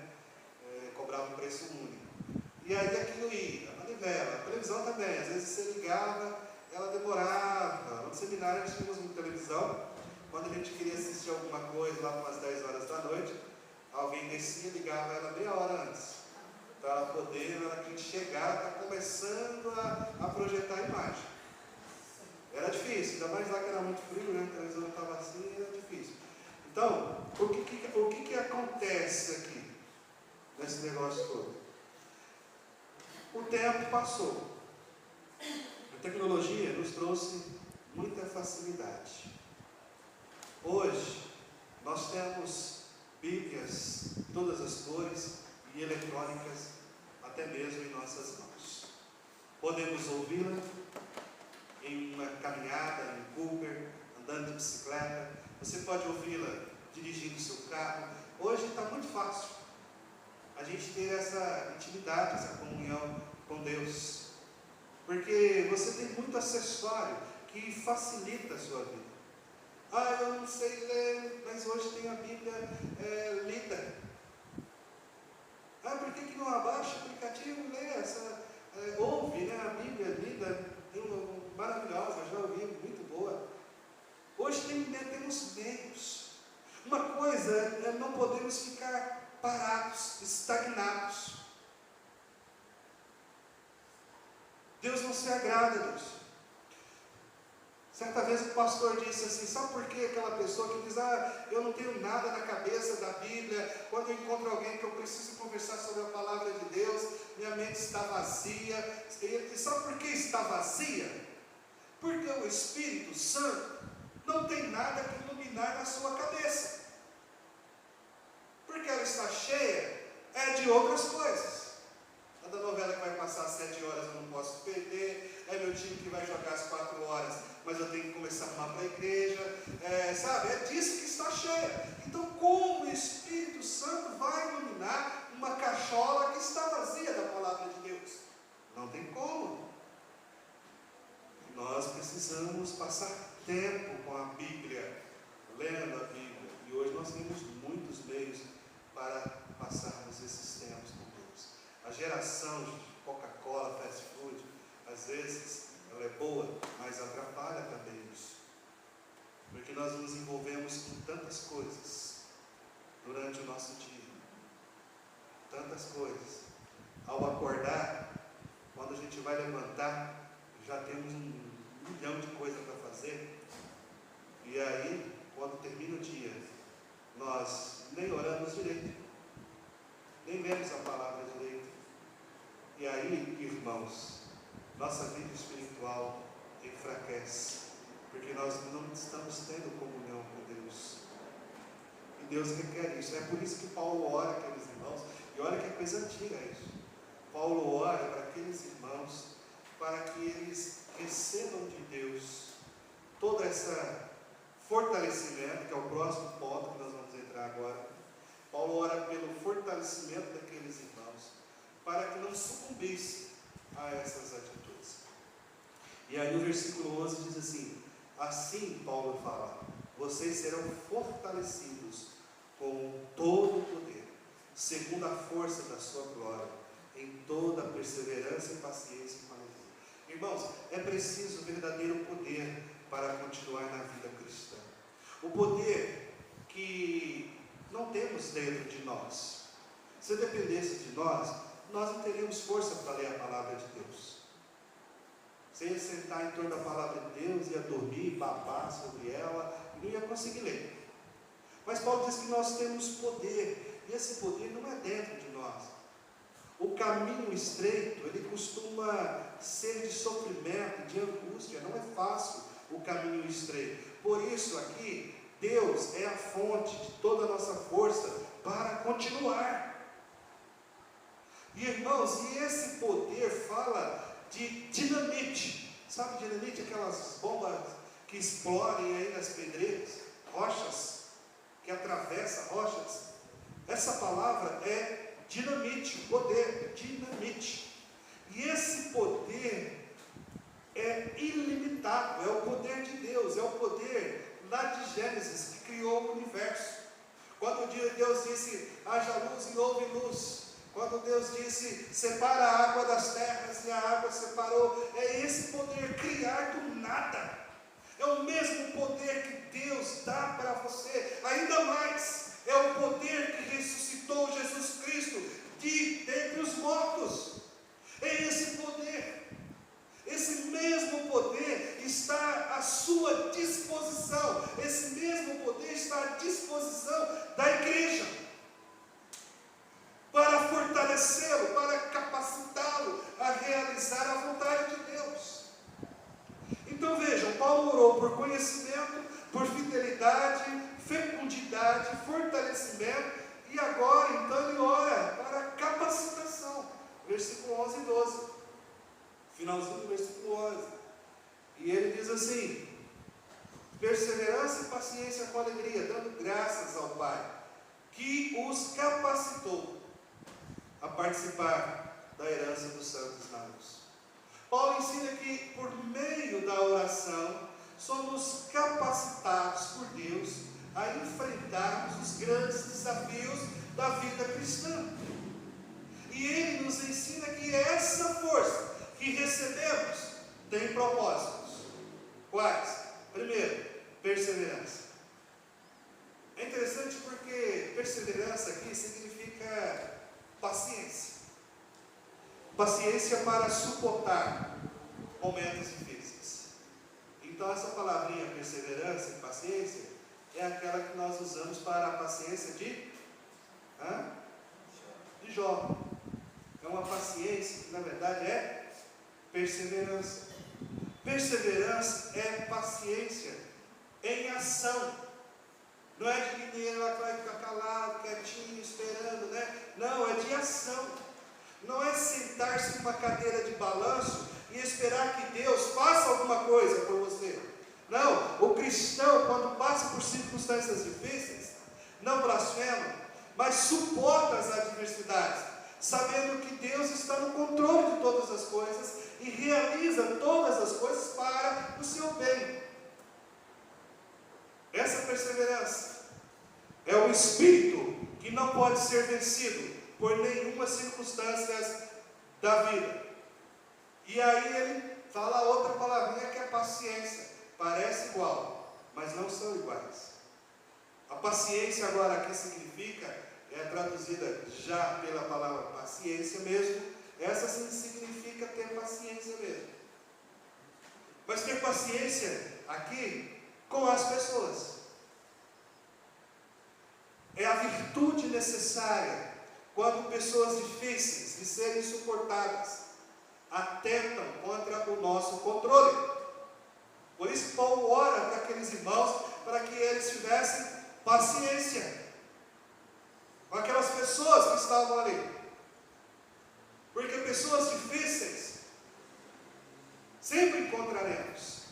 Cobrava um preço único. E aí aquilo ia, mas manivela. A televisão também, às vezes você ligava, ela demorava. No seminário nós tínhamos uma televisão, quando a gente queria assistir alguma coisa lá umas 10 horas da noite, alguém descia e ligava ela meia hora antes, para ela poder, na hora que a gente chegar, está começando a projetar a imagem. Era difícil, ainda mais lá que era muito frio, né? A televisão estava assim, era difícil. Então, o que acontece aqui, nesse negócio todo? O tempo passou. A tecnologia nos trouxe muita facilidade. Hoje, nós temos Bíblias, todas as cores e eletrônicas, até mesmo em nossas mãos. Podemos ouvi-la em uma caminhada, em Uber, andando de bicicleta. Você pode ouvi-la dirigindo o seu carro. Hoje está muito fácil a gente ter essa intimidade, essa comunhão com Deus, porque você tem muito acessório que facilita a sua vida. Ah, eu não sei ler, mas hoje tem a Bíblia lida. Ah, por que não abaixa o aplicativo e lê ouve, né? A Bíblia lida, maravilhosa, já ouvi, muito boa. Hoje temos meios. Uma coisa é não podemos ficar parados, estagnados. Deus não se agrada disso. Certa vez o pastor disse assim, sabe por que aquela pessoa que diz, eu não tenho nada na cabeça da Bíblia, quando eu encontro alguém que eu preciso conversar sobre a palavra de Deus, minha mente está vazia. E ele diz, sabe por que está vazia? Porque o Espírito Santo não tem nada que iluminar na sua cabeça. Porque ela está cheia de outras coisas. É da novela que vai passar às 7 horas, eu não posso perder. É meu time que vai jogar às 4 horas, mas eu tenho que começar a arrumar para a igreja. Sabe, é disso que está cheia. Então, como o Espírito Santo vai iluminar uma cachola que está vazia da palavra de Deus? Não tem como. Nós precisamos passar tempo com a Bíblia, lendo a Bíblia. E hoje nós temos muitos meios para passarmos esses tempos com Deus. A geração de Coca-Cola, fast food, às vezes ela é boa, mas atrapalha também isso. Porque nós nos envolvemos com tantas coisas durante o nosso dia. Tantas coisas. Ao acordar, quando a gente vai levantar, já temos 1 milhão de coisas para fazer. E aí, quando termina o dia, nós nem oramos direito, nem lemos a palavra direito. E aí, irmãos, nossa vida espiritual enfraquece, porque nós não estamos tendo comunhão com Deus. E Deus requer isso. É por isso que Paulo ora aqueles irmãos, e olha que é coisa antiga isso. Paulo ora para aqueles irmãos, para que eles recebam de Deus todo esse fortalecimento, que é o próximo ponto que nós vamos entrar agora. Paulo ora pelo fortalecimento daqueles irmãos, para que não sucumbissem a essas atitudes. E aí no versículo 11 diz assim, assim Paulo fala, vocês serão fortalecidos com todo o poder, segundo a força da sua glória, em toda a perseverança e paciência e alegria. Irmãos, é preciso verdadeiro poder para continuar na vida cristã. O poder que não temos dentro de nós. Se dependesse de nós, nós não teríamos força para ler a palavra de Deus. Você ia sentar em torno da palavra de Deus, ia dormir, babar sobre ela, e não ia conseguir ler. Mas Paulo diz que nós temos poder, e esse poder não é dentro de nós. O caminho estreito, ele costuma ser de sofrimento, de angústia, não é fácil o caminho estreito. Por isso aqui, Deus é a fonte de toda a nossa força para continuar. E irmãos, e esse poder fala de dinamite. Sabe dinamite? Aquelas bombas que explodem aí nas pedreiras, rochas, que atravessam rochas. Essa palavra é dinamite, poder, dinamite. E esse poder é ilimitado, é o poder de Deus, é o poder lá de Gênesis, que criou o universo. Quando Deus disse, haja luz e houve luz, Quando Deus disse, separa a água das terras, e a água separou, é esse poder, criar do nada. É o mesmo poder que Deus dá para você, ainda mais, é o poder que ressuscitou Jesus Cristo dentre os mortos. É esse poder, esse mesmo poder está à sua disposição, esse mesmo poder está à disposição da igreja, para fortalecê-lo, para capacitá-lo a realizar a vontade de Deus. Então vejam, Paulo orou por conhecimento, por fidelidade, fecundidade, fortalecimento, e agora então ele ora para capacitação. Versículo 11 e 12, finalzinho do versículo 11, e ele diz assim: perseverança e paciência com alegria, dando graças ao Pai, que os capacitou a participar da herança dos santos na luz. Paulo ensina que por meio da oração somos capacitados por Deus a enfrentarmos os grandes desafios da vida cristã. E ele nos ensina que essa força que recebemos tem propósitos. Quais? Primeiro, perseverança. É interessante porque perseverança aqui significa paciência. Paciência para suportar momentos difíceis. Então essa palavrinha perseverança e paciência é aquela que nós usamos para a paciência de Jó. É uma paciência que na verdade é perseverança. Perseverança é paciência em ação. Não é de menino, ela vai ficar calado, quietinho, esperando, né? Não, é de ação. Não é sentar-se numa cadeira de balanço e esperar que Deus faça alguma coisa por você. Não, o cristão, quando passa por circunstâncias difíceis, não blasfema, mas suporta as adversidades, sabendo que Deus está no controle de todas as coisas e realiza todas as coisas para o seu bem. Essa perseverança é o espírito que não pode ser vencido por nenhuma circunstância da vida. E aí ele fala outra palavrinha que é paciência. Parece igual, mas não são iguais. A paciência agora aqui significa, é traduzida já pela palavra paciência mesmo, essa sim significa ter paciência mesmo. Mas ter paciência aqui com as pessoas. É a virtude necessária quando pessoas difíceis de serem suportadas atentam contra o nosso controle. Por isso Paulo ora para aqueles irmãos para que eles tivessem paciência com aquelas pessoas que estavam ali. Porque pessoas difíceis sempre encontraremos.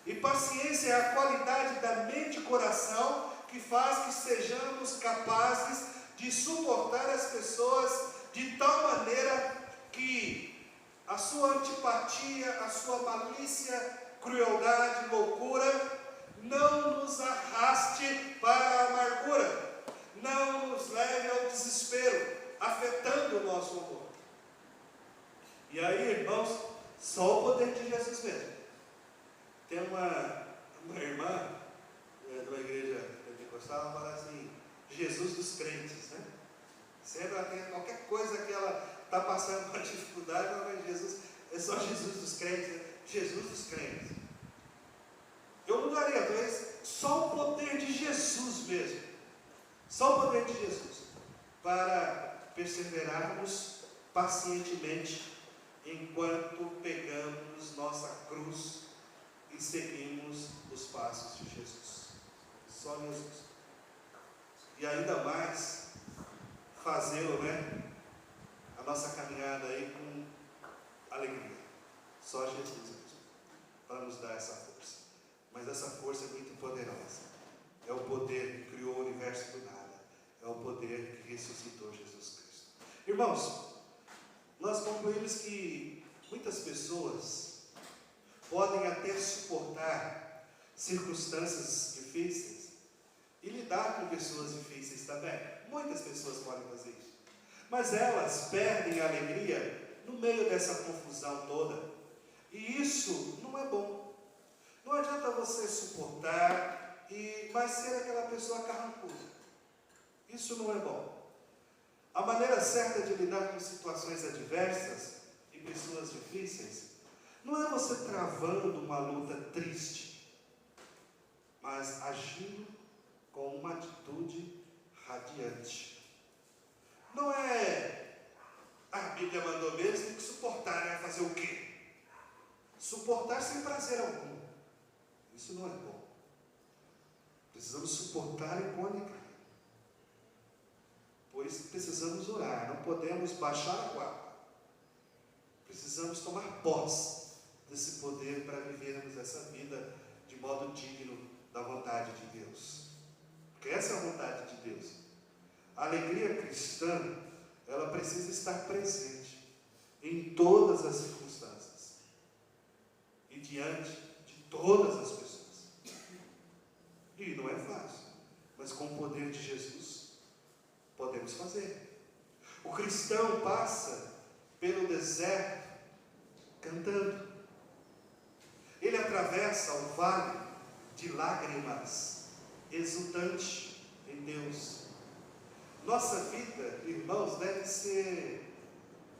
E paciência é a qualidade da mente e coração que faz que sejamos capazes de suportar as pessoas de tal maneira que a sua antipatia, a sua malícia, crueldade, loucura não nos arraste para a amargura, não nos leve ao desespero, afetando o nosso humor. E aí, irmãos, só o poder de Jesus mesmo. Tem uma irmã de uma igreja pentecostal, ela fala assim: Jesus dos crentes, né? Sempre ela tem qualquer coisa que ela está passando uma dificuldade, ela vai: Jesus, é só Jesus dos crentes, né? Jesus dos crentes. Eu não daria, talvez, só o poder de Jesus mesmo, só o poder de Jesus, para perseverarmos pacientemente enquanto pegamos nossa cruz e seguimos os passos de Jesus. Só Jesus. E ainda mais fazê-lo, né? A nossa caminhada aí com alegria. Só Jesus mesmo, para nos dar essa força. Mas essa força é muito poderosa. É o poder que criou o universo do nada. É o poder que ressuscitou Jesus Cristo. Irmãos, nós concluímos que muitas pessoas podem até suportar circunstâncias difíceis e lidar com pessoas difíceis também. Muitas pessoas podem fazer isso. mas elas perdem a alegria no meio dessa confusão toda. E isso não é bom. Não adianta você suportar e vai ser aquela pessoa carrancuda. Isso não é bom. A maneira certa de lidar com situações adversas e pessoas difíceis não é você travando uma luta triste, mas agindo com uma atitude radiante. Não é, a Bíblia mandou mesmo, tem que suportar, né? Fazer o quê? Suportar sem prazer algum. Isso não é bom. Precisamos suportar e com alegria. Pois precisamos orar, não podemos baixar a guarda. Precisamos tomar posse desse poder para vivermos essa vida de modo digno da vontade de Deus. Porque essa é a vontade de Deus. A alegria cristã, ela precisa estar presente em todas as circunstâncias e diante de todas as pessoas. E não é fácil, mas com o poder de Jesus podemos fazer. O cristão passa pelo deserto cantando. Ele atravessa o vale de lágrimas, exultante em Deus. Nossa vida, irmãos, deve ser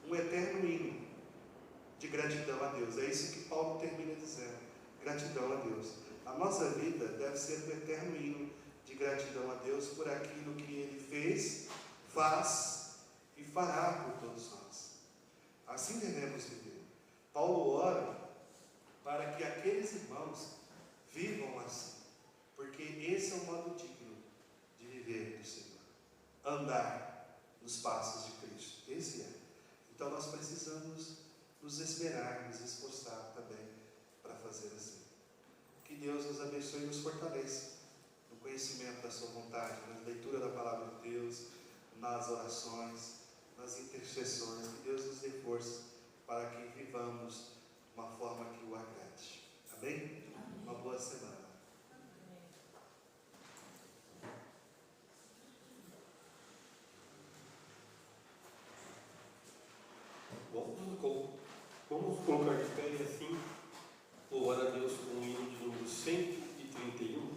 um eterno hino de gratidão a Deus. É isso que Paulo termina dizendo: gratidão a Deus. A nossa vida deve ser um eterno hino de gratidão a Deus por aquilo que Ele fez, faz e fará por todos nós. Assim devemos viver. Paulo ora para que aqueles irmãos vivam assim, porque esse é o modo digno de viver do Senhor. Andar nos passos de Cristo. Esse é. Então nós precisamos nos esmerar, nos esforçar também para fazer assim. Que Deus nos abençoe e nos fortaleça no conhecimento da sua vontade, na leitura da palavra de Deus, nas orações, nas intercessões. Que Deus nos dê força para que vivamos de uma forma que o agrade. Amém? Uma boa semana. Vamos colocar de pé e assim louvar a Deus com o hino de número 131.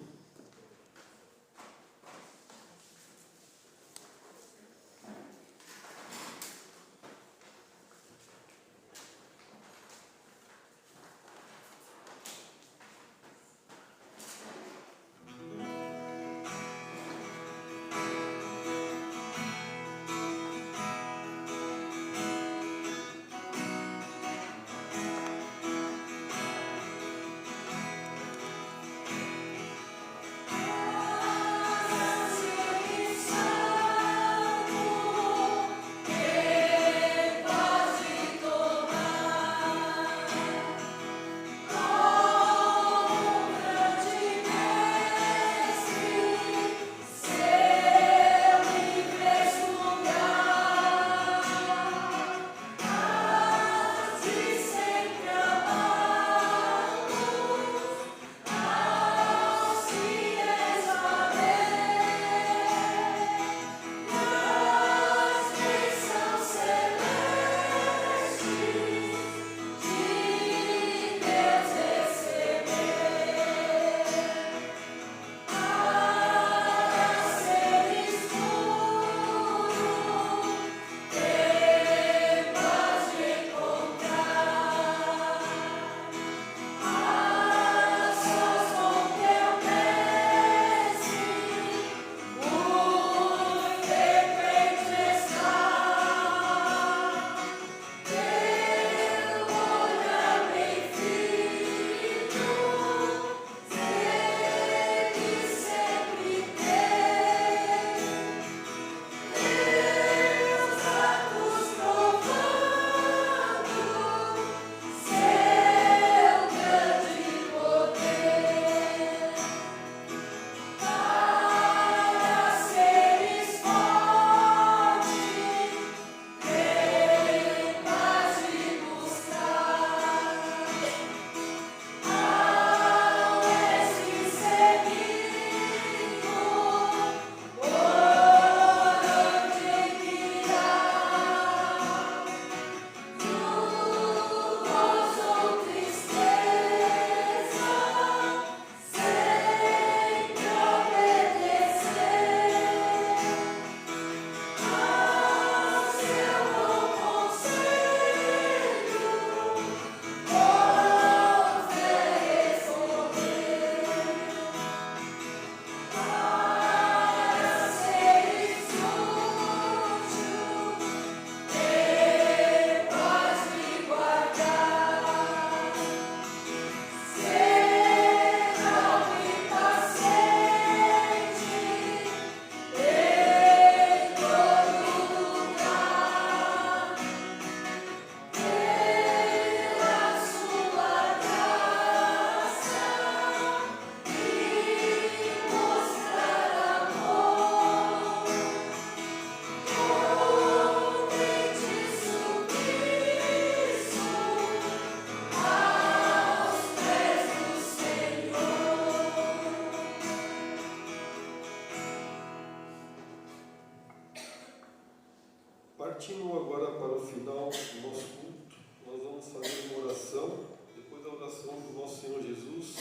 Partindo agora para o final do nosso culto, nós vamos fazer uma oração, depois da oração do nosso Senhor Jesus,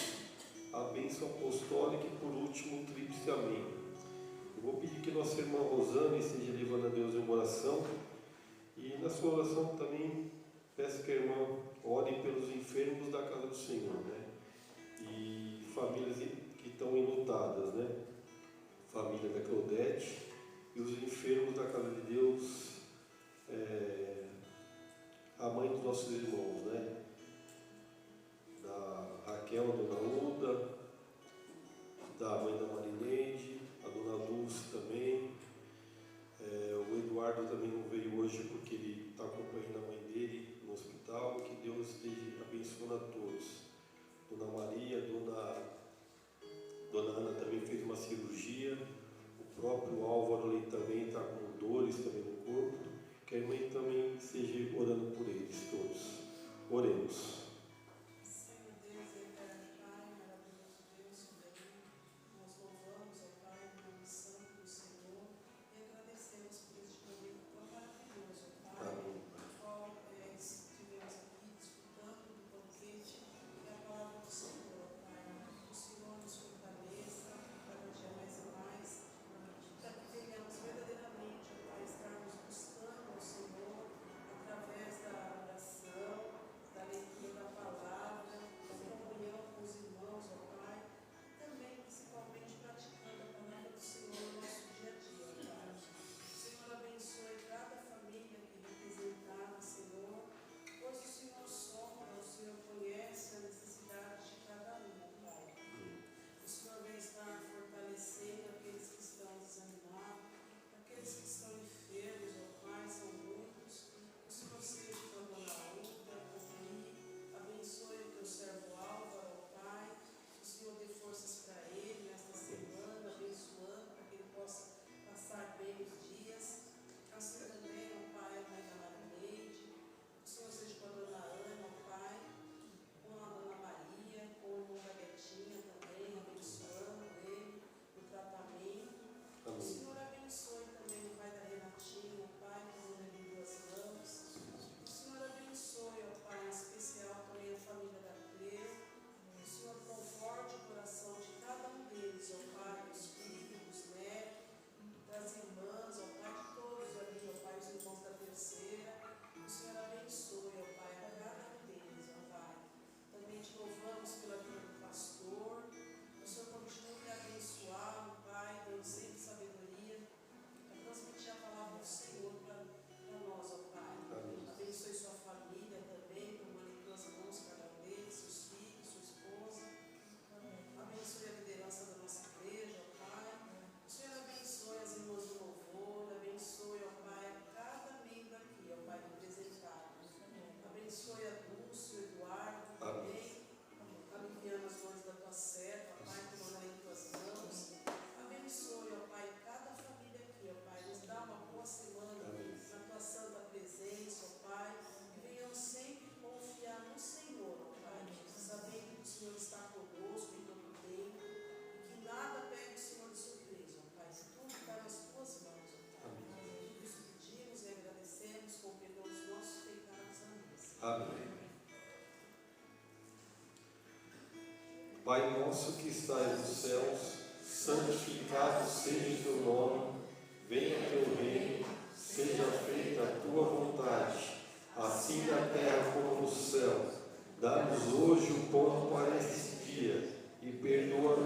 a bênção apostólica e por último o tríplice amém. Eu vou pedir que nossa irmã Rosane esteja levando a Deus em uma oração, e na sua oração também peço que a irmã ore pelos enfermos da casa do Senhor, né? E famílias que estão enlutadas, né? Família da Claudete e os enfermos da casa de Deus, a mãe dos nossos irmãos, né? Da Raquel, a dona Uda, da mãe da Marineide, a dona Dulce também. O Eduardo também não veio hoje porque ele está acompanhando a mãe dele no hospital. Que Deus esteja abençoando a todos. Dona Maria, Dona Ana também fez uma cirurgia. O próprio Álvaro ali também está com dores também no corpo. Que a irmã também esteja orando por eles todos. Oremos. Senhor Deus, eterno Pai, maravilhoso Deus, soberano, nós louvamos, ó Pai, o nome santo do Senhor e agradecemos por este momento tão maravilhoso, ó Pai, Amém. no qual estivemos aqui disputando do banquete e a palavra do Senhor, ó Pai. O Senhor nos fortaleça cada dia mais e mais, para que venhamos verdadeiramente, ó Pai, estarmos buscando o Senhor através da oração, da leitura da palavra, da comunhão com os irmãos, ó Pai, e também, principalmente, praticando a palavra do Senhor no nosso dia a dia, ó Pai. O Senhor abençoe cada família aqui representada, Senhor, pois o Senhor sonda, o Senhor conhece a necessidade de cada um, ó Pai. O Senhor vem estar fortalecendo aqueles que estão desanimados, aqueles que estão enfermos, ó Pai, são muitos. O Senhor seja com a dona Uda, abençoe o teu servo Álvaro, ó Pai. O Senhor dê forças para ele nesta semana, abençoando, para que ele possa passar bem os dias. Assim também, ó Pai, a mãe da Marineide. O Senhor seja com a dona Ana, ó Pai, com a dona Maria, com o irmão da Betinha também, abençoando ele no tratamento. O Amém. Senhor abençoe também o pai da Renatinha, ó Pai, com ele em duas mãos. O Senhor abençoe, ó Pai, em especial também a família da Cleo. O Senhor conforte o coração de cada um deles, ó Pai, os filhos, os netos, das irmãs, ó Pai, de todos ali, ó Pai, os irmãos da terceira. O Senhor abençoe, ó Pai, a cada um deles, ó Pai. Também te louvamos pela vida do pastor. O Senhor continue a abençoá-lo, Pai, dando sempre sabedoria para transmitir a palavra do Senhor para nós, ó Pai. Amém. Abençoe sua família também, permanece tuas mãos, cada um deles, seus filhos, sua esposa. Abençoe a liderança da nossa igreja, ó Pai. O Senhor abençoe as irmãs do louvor, abençoe, ó Pai, cada membro aqui, ó Pai, representado. Abençoe a Dulce, o Eduardo também, aliviando as dores da tua serva, ó Pai, tomando em tuas mãos. Abençoe, ó Pai, cada família aqui, ó Pai, nos dá uma boa semana Amém. na tua santa presença, ó Pai, e venhamos sempre confiar no Senhor, ó Pai, sabendo que o Senhor está conosco em todo o tempo e que nada pega o Senhor de surpresa, ó Pai, tudo está nas tuas mãos, ó Pai. Tudo isso pedimos e agradecemos com o perdão dos nossos pecados. Amém. Pai nosso que estais nos céus, santificado seja o teu nome, venha o teu reino, seja feita a tua vontade, assim na terra como no céu. Dá-nos hoje o pão para este dia, e perdoa